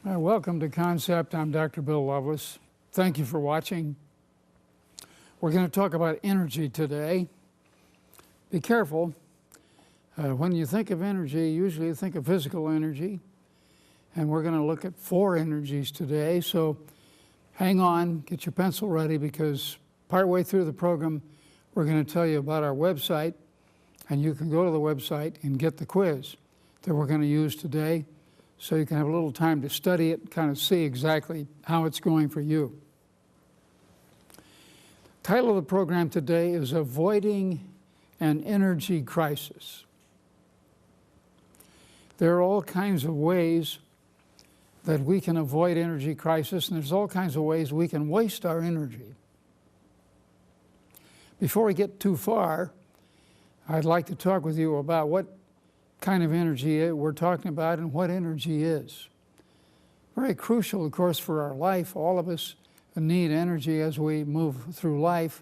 Welcome to Concept. I'm Dr. Bill Loveless. Thank you for watching. We're going to talk about energy today. Be careful. When you think of energy, usually you think of physical energy. And we're going to look at 4 energies today. So hang on, get your pencil ready, because partway through the program, we're going to tell you about our website. And you can go to the website and get the quiz that we're going to use today, so you can have a little time to study it, kind of see exactly how it's going for you. The title of the program today is Avoiding an Energy Crisis. There are all kinds of ways that we can avoid energy crisis, and there's all kinds of ways we can waste our energy. Before we get too far, I'd like to talk with you about what kind of energy we're talking about and what energy is. Very crucial, of course, for our life. All of us need energy as we move through life.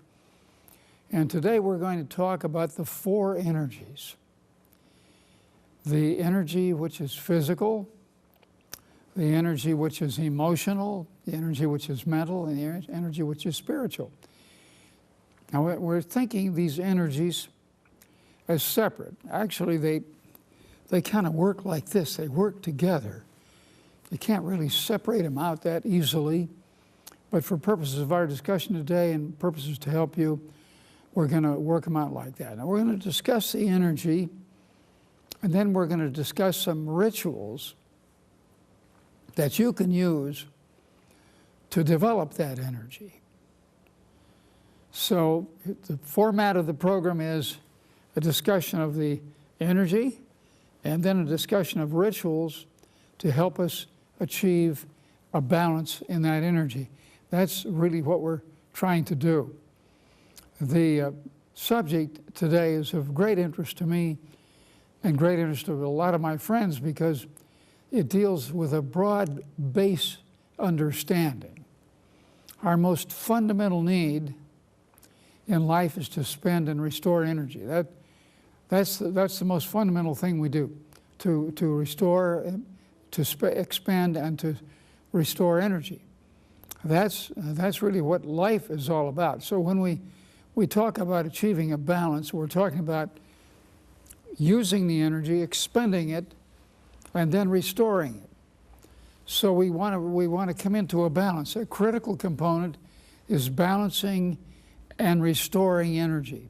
And today we're going to talk about the 4 energies. The energy which is physical, the energy which is emotional, the energy which is mental, and the energy which is spiritual. Now we're thinking these energies as separate. Actually, they kind of work like this. They work together. You can't really separate them out that easily. But for purposes of our discussion today and purposes to help you, we're going to work them out like that. Now, we're going to discuss the energy, and then we're going to discuss some rituals that you can use to develop that energy. So the format of the program is a discussion of the energy, and then a discussion of rituals to help us achieve a balance in that energy. That's really what we're trying to do. The subject today is of great interest to me and great interest to a lot of my friends, because it deals with a broad base understanding. Our most fundamental need in life is to spend and restore energy. That's the most fundamental thing we do, to restore, to expand, and to restore energy. That's really what life is all about. So when we talk about achieving a balance, we're talking about using the energy, expending it, and then restoring it. So we want to come into a balance. A critical component is balancing and restoring energy.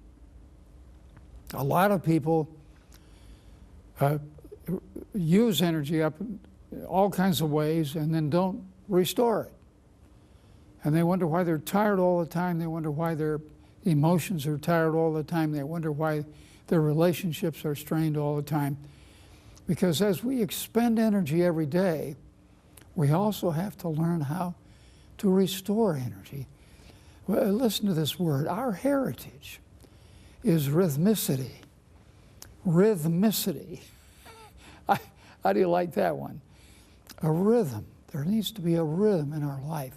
A lot of people use energy up in all kinds of ways and then don't restore it. And they wonder why they're tired all the time. They wonder why their emotions are tired all the time. They wonder why their relationships are strained all the time. Because as we expend energy every day, we also have to learn how to restore energy. Well, listen to this word. Our heritage is rhythmicity. Rhythmicity. How do you like that one? A rhythm. There needs to be a rhythm in our life.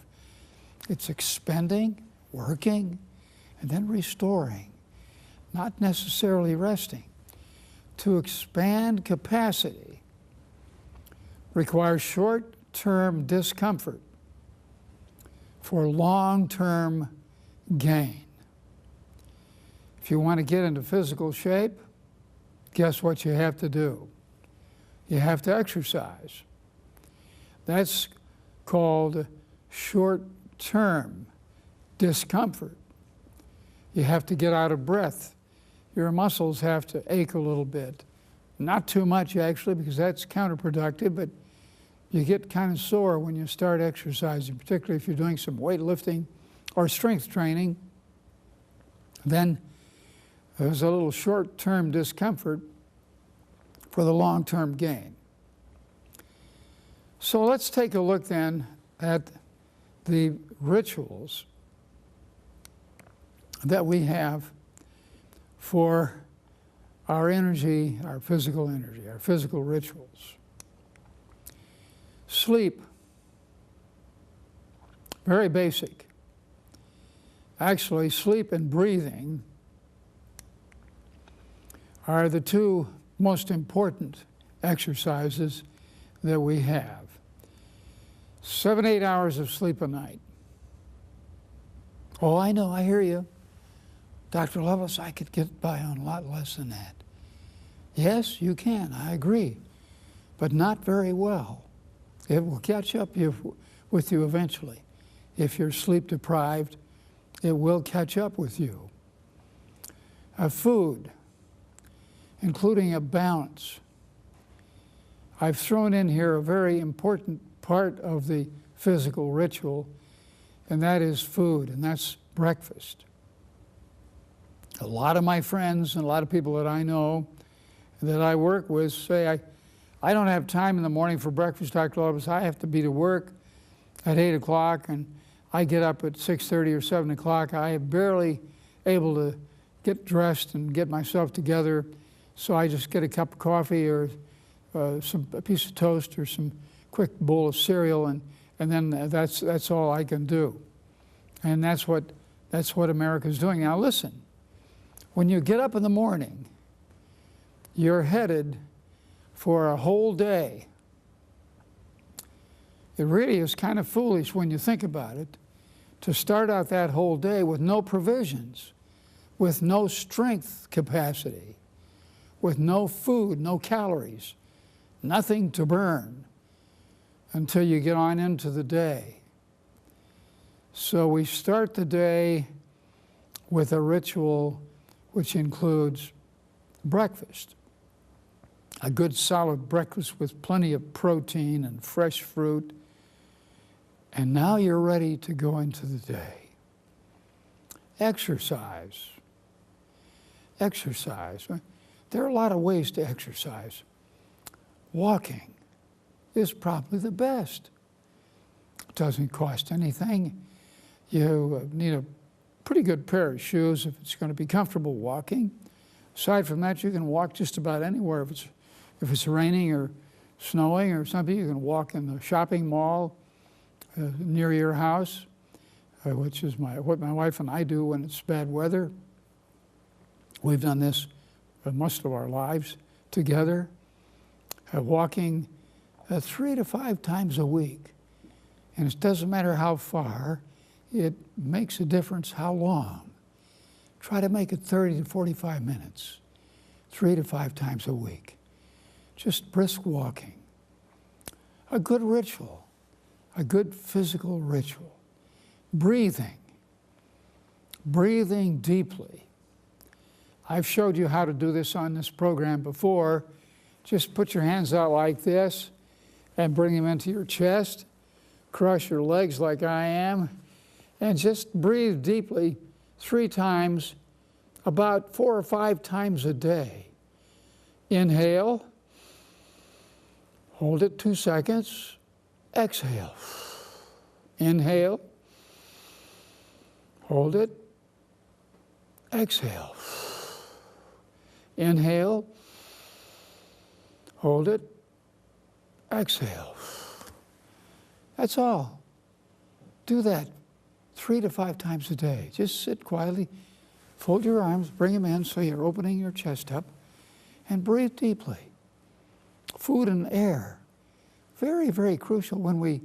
It's expending, working, and then restoring, not necessarily resting. To expand capacity requires short-term discomfort for long-term gain. If you want to get into physical shape, guess what you have to do? You have to exercise. That's called short-term discomfort. You have to get out of breath. Your muscles have to ache a little bit. Not too much, actually, because that's counterproductive, but you get kind of sore when you start exercising, particularly if you're doing some weightlifting or strength training. Then there's a little short-term discomfort for the long-term gain. So let's take a look then at the rituals that we have for our energy, our physical rituals. Sleep, very basic. Actually, sleep and breathing are the 2 most important exercises that we have. 7, 8 hours of sleep a night. Oh, I know, I hear you. Dr. Loveless, I could get by on a lot less than that. Yes, you can, I agree, but not very well. It will catch up with you eventually. If you're sleep deprived, it will catch up with you. Food, including a balance. I've thrown in here a very important part of the physical ritual, and that is food, and that's breakfast. A lot of my friends and a lot of people that I know that I work with say, I don't have time in the morning for breakfast, Dr. Loveless. I have to be to work at 8 o'clock, and I get up at 6:30 or 7 o'clock. I am barely able to get dressed and get myself together, so I just get a cup of coffee or a piece of toast or some quick bowl of cereal, and then that's all I can do. And that's what America's doing. Now listen, when you get up in the morning, you're headed for a whole day. It really is kind of foolish when you think about it to start out that whole day with no provisions, with no strength capacity, with no food, no calories, nothing to burn until you get on into the day. So we start the day with a ritual which includes breakfast. A good solid breakfast with plenty of protein and fresh fruit. And now you're ready to go into the day. Exercise. Exercise. There are a lot of ways to exercise. Walking is probably the best. It doesn't cost anything. You need a pretty good pair of shoes if it's going to be comfortable walking. Aside from that, you can walk just about anywhere. If it's raining or snowing or something, you can walk in the shopping mall near your house, which is what my wife and I do when it's bad weather. We've done this most of our lives together, walking 3 to 5 times a week. And it doesn't matter how far, it makes a difference how long. Try to make it 30 to 45 minutes, 3 to 5 times a week. Just brisk walking. A good ritual, a good physical ritual. Breathing. Breathing deeply. I've showed you how to do this on this program before. Just put your hands out like this and bring them into your chest. Cross your legs like I am. And just breathe deeply 3 times, about 4 or 5 times a day. Inhale. Hold it 2 seconds. Exhale. Inhale. Hold it. Exhale. Inhale. Hold it. Exhale. That's all. Do that 3 to 5 times a day. Just sit quietly, fold your arms, bring them in so you're opening your chest up, and breathe deeply. Food and air, very, very crucial when we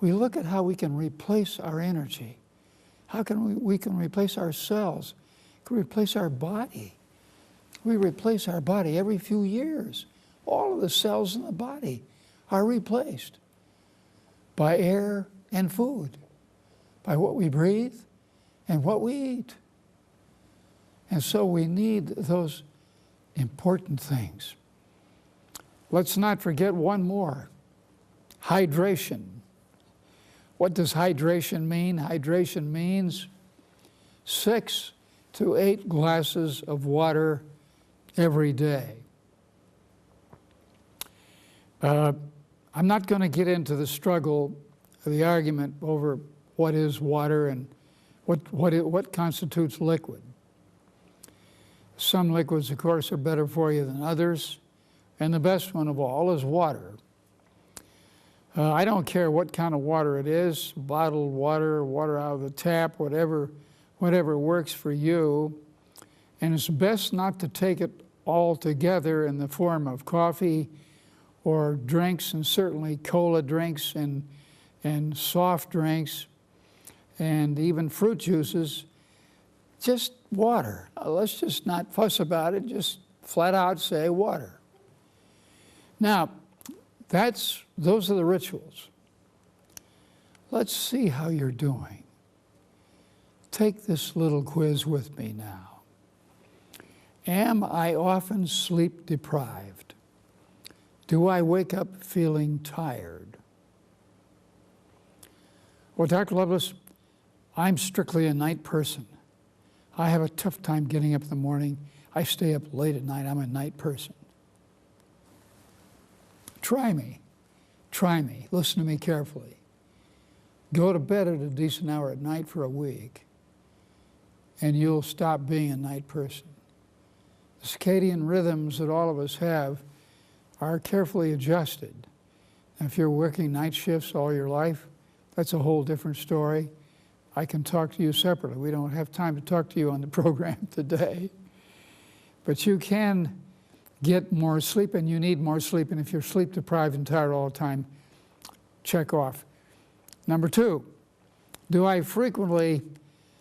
look at how we can replace our energy. How can we can replace our cells, can replace our body. We replace our body every few years. All of the cells in the body are replaced by air and food, by what we breathe and what we eat. And so we need those important things. Let's not forget one more, hydration. What does hydration mean? Hydration means 6 to 8 glasses of water every day. I'm not going to get into the struggle, the argument over what is water and what constitutes liquid. Some liquids, of course, are better for you than others, and the best one of all is water. I don't care what kind of water it is, bottled water, water out of the tap, whatever works for you. And it's best not to take it all together in the form of coffee or drinks, and certainly cola drinks and and soft drinks and even fruit juices, just water. Let's just not fuss about it, just flat out say water. Now, those are the rituals. Let's see how you're doing. Take this little quiz with me now. Am I often sleep deprived? Do I wake up feeling tired? Well, Dr. Loveless, I'm strictly a night person. I have a tough time getting up in the morning. I stay up late at night. I'm a night person. Try me. Try me. Listen to me carefully. Go to bed at a decent hour at night for a week, and you'll stop being a night person. The circadian rhythms that all of us have are carefully adjusted. Now, if you're working night shifts all your life, that's a whole different story. I can talk to you separately. We don't have time to talk to you on the program today. But you can get more sleep, and you need more sleep. And if you're sleep deprived and tired all the time, check off. Number 2, do I frequently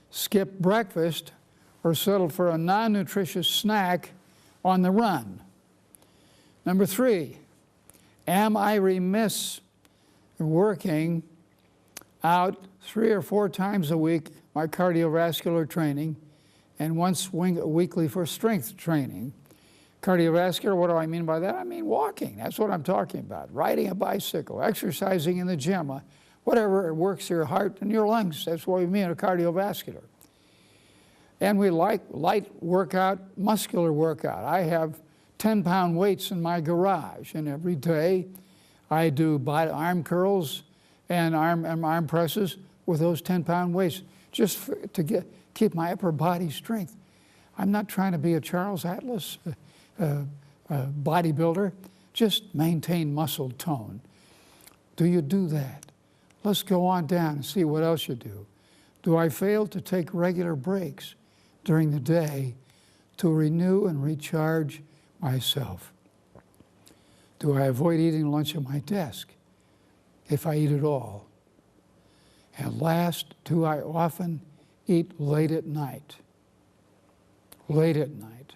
skip breakfast or settle for a non-nutritious snack on the run? Number 3, am I remiss in working out 3 or 4 times a week my cardiovascular training and once weekly for strength training? Cardiovascular, what do I mean by that? I mean walking. That's what I'm talking about. Riding a bicycle, exercising in the gym, whatever works your heart and your lungs. That's what we mean, a cardiovascular. And we like light workout, muscular workout. I have 10-pound weights in my garage, and every day I do arm curls and arm presses with those 10-pound weights just to keep my upper body strength. I'm not trying to be a Charles Atlas bodybuilder. Just maintain muscle tone. Do you do that? Let's go on down and see what else you do. Do I fail to take regular breaks during the day to renew and recharge myself? Do I avoid eating lunch at my desk, if I eat at all? And last, do I often eat late at night? Late at night.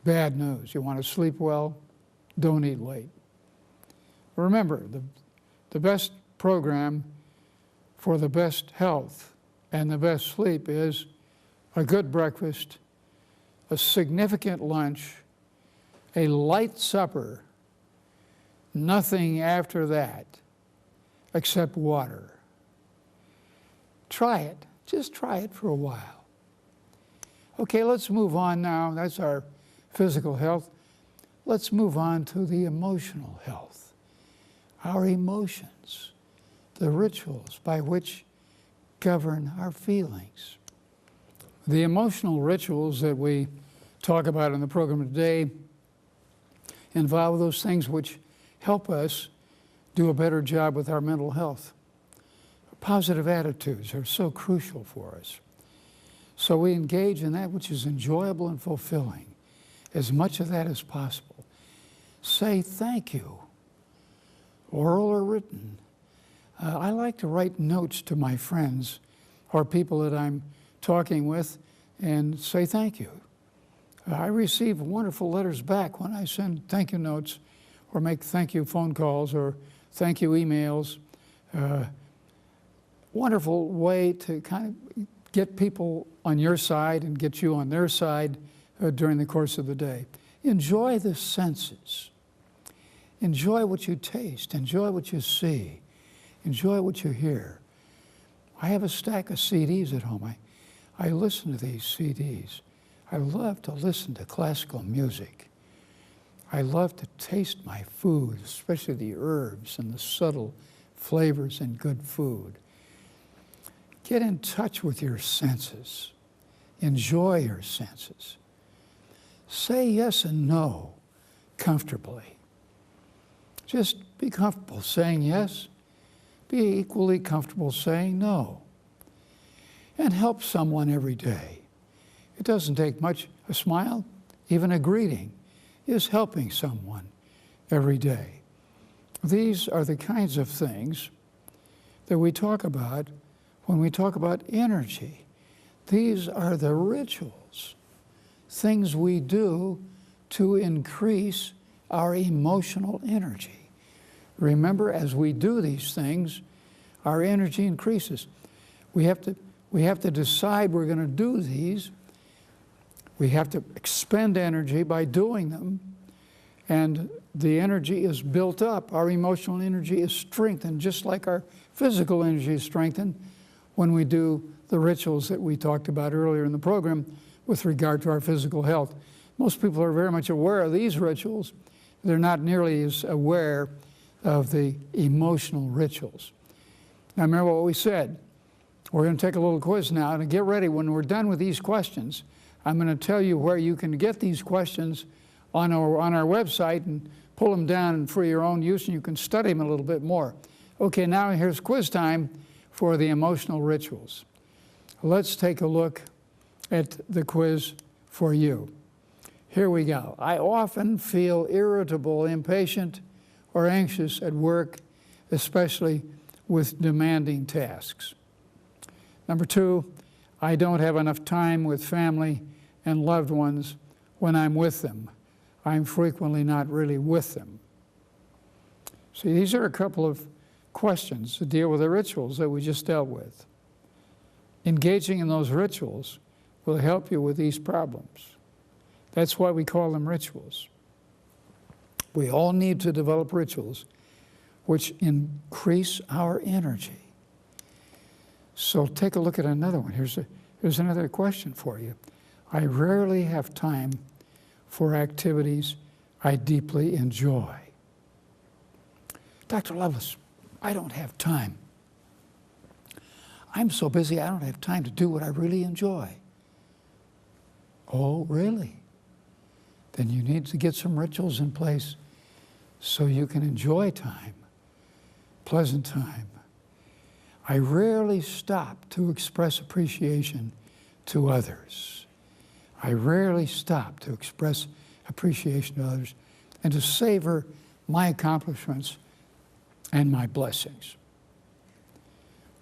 Bad news. You want to sleep well? Don't eat late. Remember, the best program for the best health and the best sleep is a good breakfast, a significant lunch, a light supper, nothing after that except water. Try it. Just try it for a while. Okay, let's move on now. That's our physical health. Let's move on to the emotional health. Our emotions, the rituals by which govern our feelings. The emotional rituals that we talk about in the program today involve those things which help us do a better job with our mental health. Positive attitudes are so crucial for us. So we engage in that which is enjoyable and fulfilling, as much of that as possible. Say thank you, oral or written. I like to write notes to my friends or people that I'm talking with and say thank you. I receive wonderful letters back when I send thank you notes or make thank you phone calls or thank you emails. Wonderful way to kind of get people on your side and get you on their side during the course of the day. Enjoy the senses. Enjoy what you taste. Enjoy what you see. Enjoy what you hear. I have a stack of CDs at home. I listen to these CDs. I love to listen to classical music. I love to taste my food, especially the herbs and the subtle flavors in good food. Get in touch with your senses. Enjoy your senses. Say yes and no comfortably. Just be comfortable saying yes. Be equally comfortable saying no. And help someone every day. It doesn't take much. A smile, even a greeting, is helping someone every day. These are the kinds of things that we talk about when we talk about energy. These are the rituals, things we do to increase our emotional energy. Remember, as we do these things, our energy increases. We have to decide we're going to do these. We have to expend energy by doing them, and the energy is built up. Our emotional energy is strengthened, just like our physical energy is strengthened when we do the rituals that we talked about earlier in the program with regard to our physical health. Most people are very much aware of these rituals. They're not nearly as aware of the emotional rituals. Now remember what we said. We're going to take a little quiz now, and get ready. When we're done with these questions, I'm going to tell you where you can get these questions on our website and pull them down for your own use, and you can study them a little bit more. Okay, now here's quiz time for the emotional rituals. Let's take a look at the quiz for you. Here we go. I often feel irritable, impatient, or anxious at work, especially with demanding tasks. Number 2, I don't have enough time with family and loved ones when I'm with them. I'm frequently not really with them. See, these are a couple of questions to deal with the rituals that we just dealt with. Engaging in those rituals will help you with these problems. That's why we call them rituals. We all need to develop rituals which increase our energy. So take a look at another one. Here's another question for you. I rarely have time for activities I deeply enjoy. Dr. Loveless, I don't have time. I'm so busy I don't have time to do what I really enjoy. Oh, really? Then you need to get some rituals in place so you can enjoy time, pleasant time. I rarely stop to express appreciation to others. I rarely stop to express appreciation to others and to savor my accomplishments and my blessings.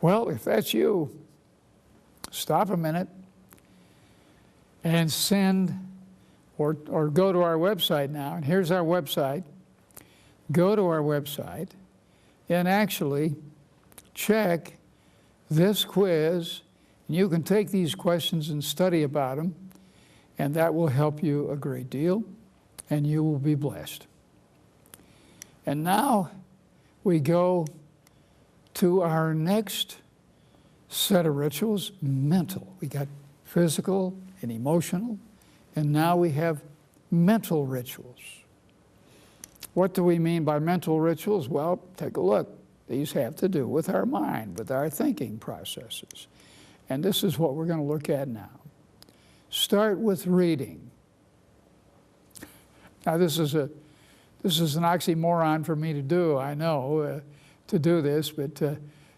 Well, if that's you, stop a minute and send or go to our website now. And here's our website. Go to our website and actually check this quiz. You can take these questions and study about them, and that will help you a great deal, and you will be blessed. And now we go to our next set of rituals, mental. We got physical and emotional, and now we have mental rituals. What do we mean by mental rituals? Well, take a look. These have to do with our mind, with our thinking processes. And this is what we're going to look at now. Start with reading. Now this is an oxymoron for me to do, I know, to do this, but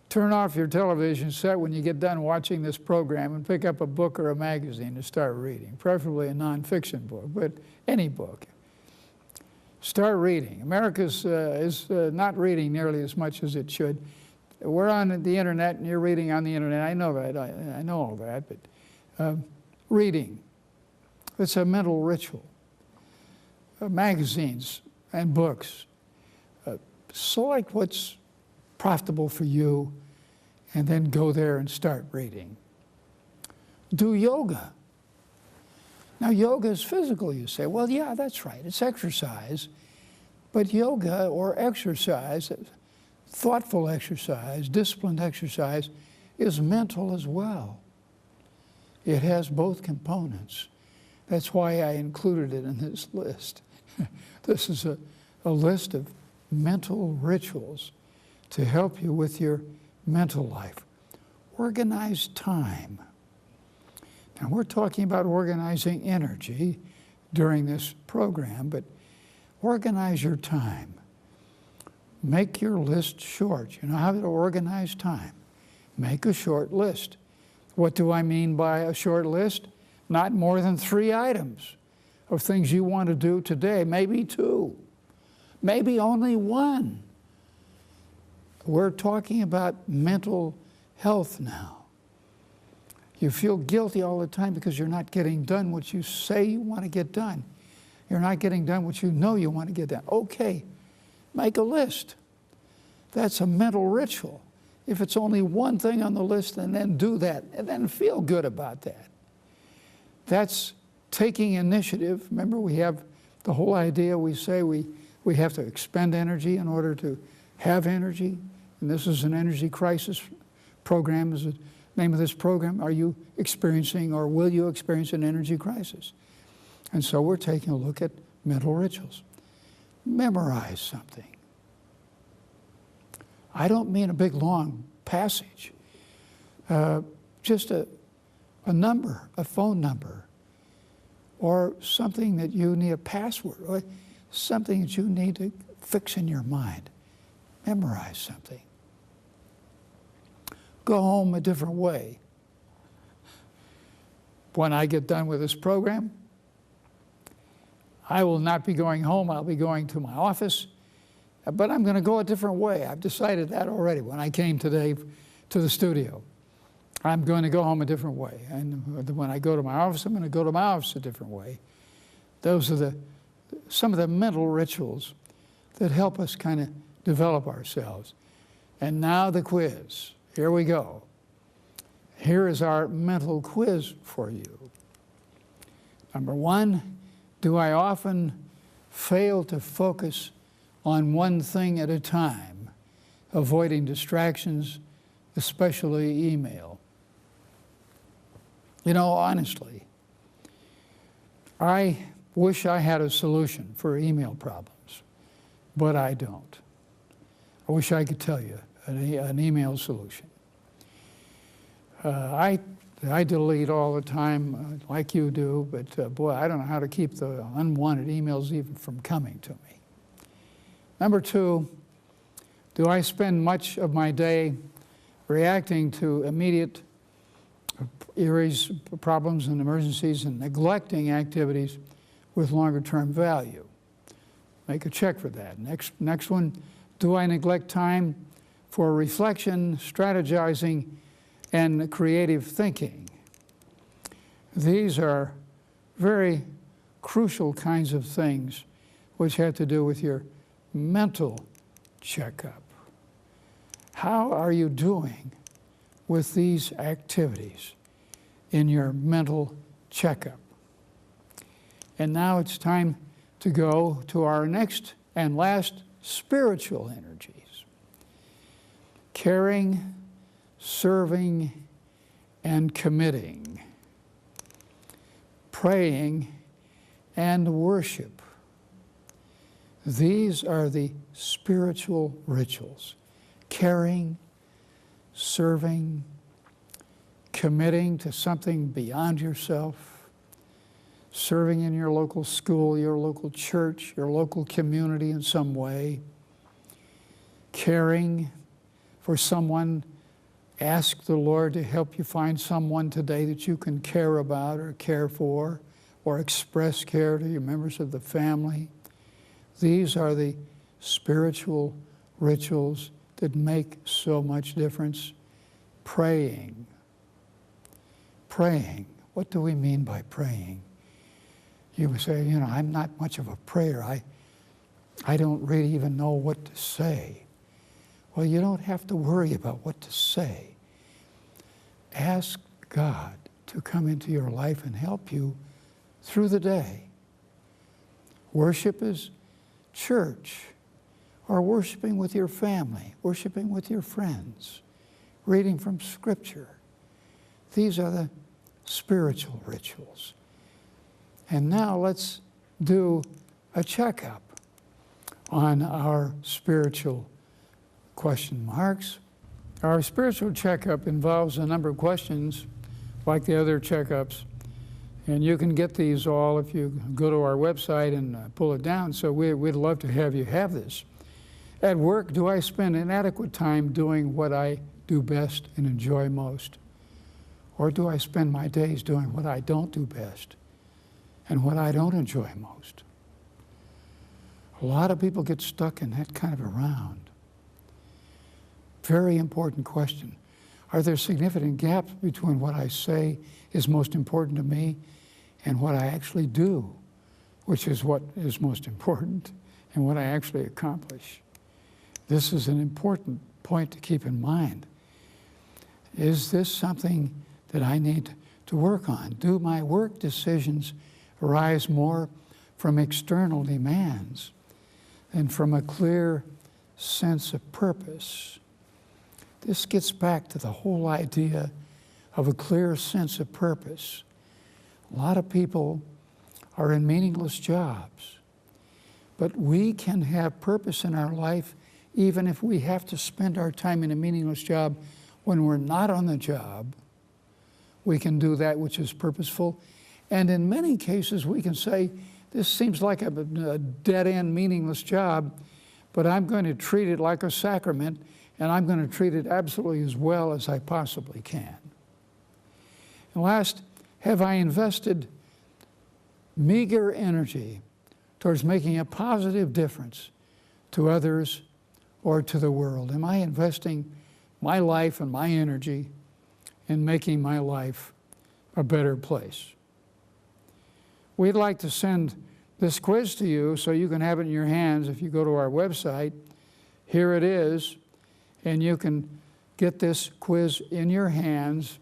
turn off your television set when you get done watching this program and pick up a book or a magazine to start reading, preferably a nonfiction book, but any book. Start reading. America is not reading nearly as much as it should. We're on the internet and you're reading on the internet. I know that. I know all that, but reading, it's a mental ritual. Magazines and books. Select what's profitable for you and then go there and start reading. Do yoga. Now yoga is physical, you say. Well, yeah, that's right, it's exercise. But yoga or exercise, thoughtful exercise, disciplined exercise, is mental as well. It has both components. That's why I included it in this list. This is a list of mental rituals to help you with your mental life. Organize time. Now we're talking about organizing energy during this program, but organize your time. Make your list short. You know how to organize time. Make a short list. What do I mean by a short list? Not more than 3 items of things you want to do today, maybe 2, maybe only 1. We're talking about mental health now. You feel guilty all the time because you're not getting done what you say you want to get done. You're not getting done what you know you want to get done. Okay, make a list. That's a mental ritual. If it's only one thing on the list, and then do that, and then feel good about that. That's taking initiative. Remember, we have the whole idea, we say we have to expend energy in order to have energy. And this is an energy crisis program, is the name of this program. Are you experiencing, or will you experience, an energy crisis? And so we're taking a look at mental rituals. Memorize something. I don't mean a big, long passage. Just a number, a phone number, or something that you need, a password, or something that you need to fix in your mind. Memorize something. Go home a different way. When I get done with this program, I will not be going home. I'll be going to my office, but I'm going to go a different way. I've decided that already when I came today to the studio. I'm going to go home a different way. And when I go to my office, I'm going to go to my office a different way. Those are some of the mental rituals that help us kind of develop ourselves. And now the quiz. Here we go. Here is our mental quiz for you. Number one, do I often fail to focus on one thing at a time, avoiding distractions, especially email? You know, honestly, I wish I had a solution for email problems, but I don't. I wish I could tell you an email solution. I delete all the time, like you do, but boy, I don't know how to keep the unwanted emails even from coming to me. Number two, do I spend much of my day reacting to immediate problems and emergencies and neglecting activities with longer-term value? Make a check for that. Next one, do I neglect time for reflection, strategizing, and creative thinking? These are very crucial kinds of things which have to do with your mental checkup. How are you doing with these activities in your mental checkup? And now it's time to go to our next and last spiritual energies. Caring, serving, and committing. Praying and worship. These are the spiritual rituals. Caring, serving, committing to something beyond yourself, serving in your local school, your local church, your local community in some way, caring for someone. Ask the Lord to help you find someone today that you can care about or care for, or express care to your members of the family. These are the spiritual rituals that make so much difference. Praying. Praying. What do we mean by praying? You would say, you know, I'm not much of a prayer. I don't really even know what to say. Well, you don't have to worry about what to say. Ask God to come into your life and help you through the day. Worship is church, or worshiping with your family, worshiping with your friends, reading from Scripture. These are the spiritual rituals. And now let's do a checkup on our spiritual question marks. Our spiritual checkup involves a number of questions like the other checkups, and you can get these all if you go to our website and pull it down, so we'd love to have you have this. At work, do I spend inadequate time doing what I do best and enjoy most? Or do I spend my days doing what I don't do best and what I don't enjoy most? A lot of people get stuck in that kind of a round. Very important question. Are there significant gaps between what I say is most important to me and what I actually do, which is what is most important, and what I actually accomplish? This is an important point to keep in mind. Is this something that I need to work on? Do my work decisions arise more from external demands than from a clear sense of purpose? This gets back to the whole idea of a clear sense of purpose. A lot of people are in meaningless jobs, but we can have purpose in our life even if we have to spend our time in a meaningless job. When we're not on the job, we can do that which is purposeful. And in many cases, we can say, this seems like a dead-end, meaningless job, but I'm going to treat it like a sacrament, and I'm going to treat it absolutely as well as I possibly can. And last, have I invested meager energy towards making a positive difference to others or to the world? Am I investing my life and my energy in making my life a better place? We'd like to send this quiz to you so you can have it in your hands. If you go to our website, here it is, and you can get this quiz in your hands,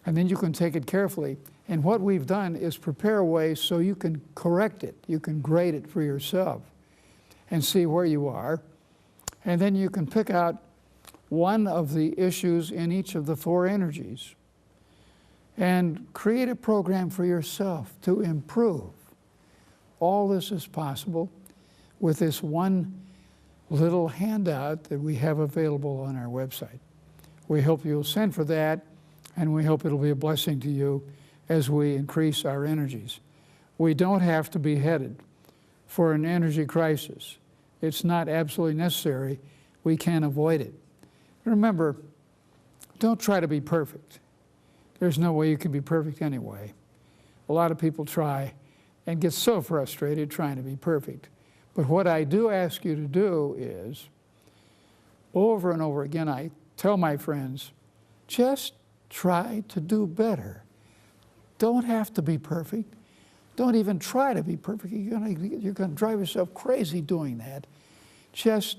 and then you can take it carefully. And what we've done is prepare a way so you can correct it. You can grade it for yourself and see where you are. And then you can pick out one of the issues in each of the four energies and create a program for yourself to improve. All this is possible with this one little handout that we have available on our website. We hope you'll send for that, and we hope it'll be a blessing to you as we increase our energies. We don't have to be headed for an energy crisis. It's not absolutely necessary. We can avoid it. Remember, don't try to be perfect. There's no way you can be perfect anyway. A lot of people try and get so frustrated trying to be perfect. But what I do ask you to do is, over and over again, I tell my friends, just try to do better. Don't have to be perfect. Don't even try to be perfect. You're going to drive yourself crazy doing that. Just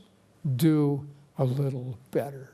do a little better.